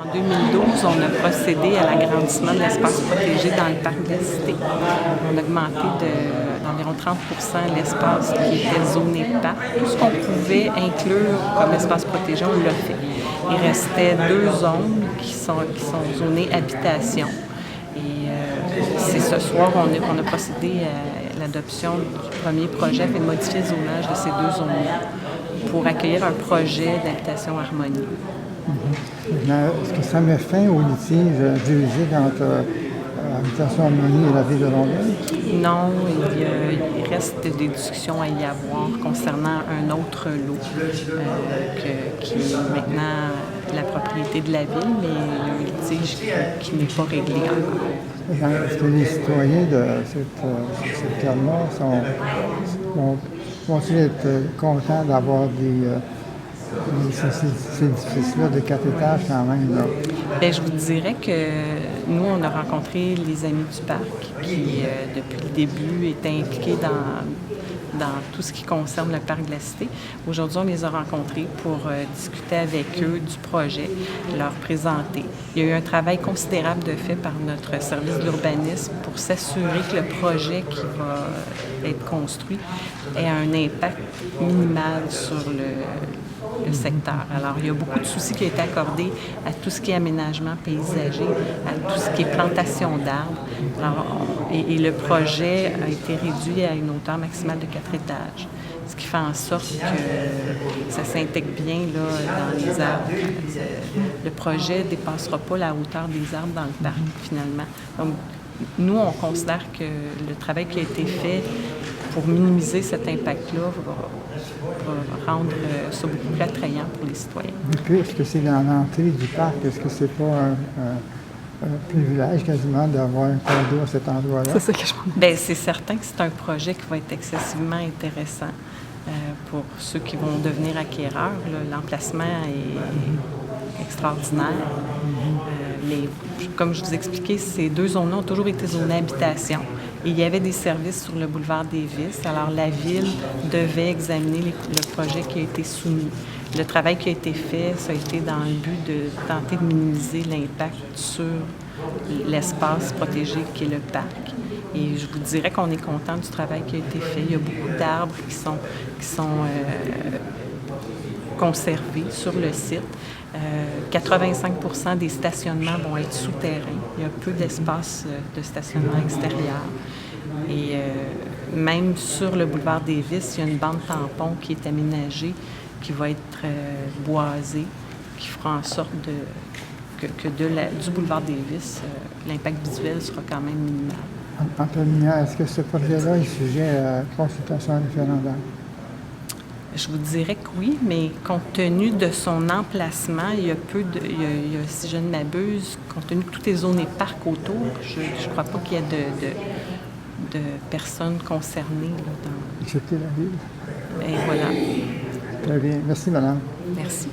En 2012, on a procédé à l'agrandissement de l'espace protégé dans le parc de la Cité. On a augmenté d'environ 30 l'espace qui était zoné parc. Tout ce qu'on pouvait inclure comme espace protégé, on l'a fait. Il restait 2 zones qui sont zonées habitation. Et c'est ce soir qu'on a procédé à l'adoption du premier projet afin de modifier le zonage de ces 2 zones-là pour accueillir un projet d'habitation harmonie. Est-ce que ça met fin au litige juridique entre Habitation Harmonie et la Ville de Longueuil? Non, il reste des discussions à y avoir concernant un autre lot qui est maintenant la propriété de la Ville, mais il y a un litige qui n'est pas réglé encore. Est-ce que les citoyens de cette terre-là vont-ils être contents d'avoir ces édifices-là de 4 étages quand même? Là? Bien, je vous dirais que nous, on a rencontré les Amis du Parc qui, depuis le début, étaient impliqués dans tout ce qui concerne le Parc de la Cité. Aujourd'hui, on les a rencontrés pour discuter avec eux du projet, leur présenter. Il y a eu un travail considérable de fait par notre service de l'urbanisme pour s'assurer que le projet qui va être construit ait un impact minimal sur le secteur. Alors, il y a beaucoup de soucis qui ont été accordés à tout ce qui est aménagement paysager, à tout ce qui est plantation d'arbres. Et le projet a été réduit à une hauteur maximale de 4 étages, ce qui fait en sorte que ça s'intègre bien là, dans les arbres. Le projet ne dépassera pas la hauteur des arbres dans le parc, finalement. Donc, nous, on considère que le travail qui a été fait pour minimiser cet impact-là va rendre ça beaucoup plus attrayant pour les citoyens. Et puis, est-ce que c'est dans l'entrée du parc? Est-ce que c'est pas un privilège quasiment d'avoir un condo à cet endroit-là? C'est ça que je pense. Bien, c'est certain que c'est un projet qui va être excessivement intéressant pour ceux qui vont devenir acquéreurs. L'emplacement est extraordinaire. Mais comme je vous expliquais, ces 2 zones-là ont toujours été zonées habitation. Et il y avait des services sur le boulevard Davis. Alors, la Ville devait examiner le projet qui a été soumis. Le travail qui a été fait, ça a été dans le but de tenter de minimiser l'impact sur l'espace protégé qui est le parc. Et je vous dirais qu'on est content du travail qui a été fait. Il y a beaucoup d'arbres qui sont conservés sur le site. 85 des stationnements vont être souterrains. Il y a peu d'espace de stationnement extérieur. Et même sur le boulevard Davis, il y a une bande tampon qui est aménagée, qui va être boisée, qui fera en sorte que du boulevard Davis, l'impact visuel sera quand même minimal. Anthony, est-ce que ce projet-là est sujet à consultation référendaire? Je vous dirais que oui, mais compte tenu de son emplacement, il y a si je ne m'abuse, compte tenu que tout est zoné parc autour, je ne crois pas qu'il y ait de personnes concernées. Excepté la Ville? Et voilà. Très bien. Merci, madame. Merci.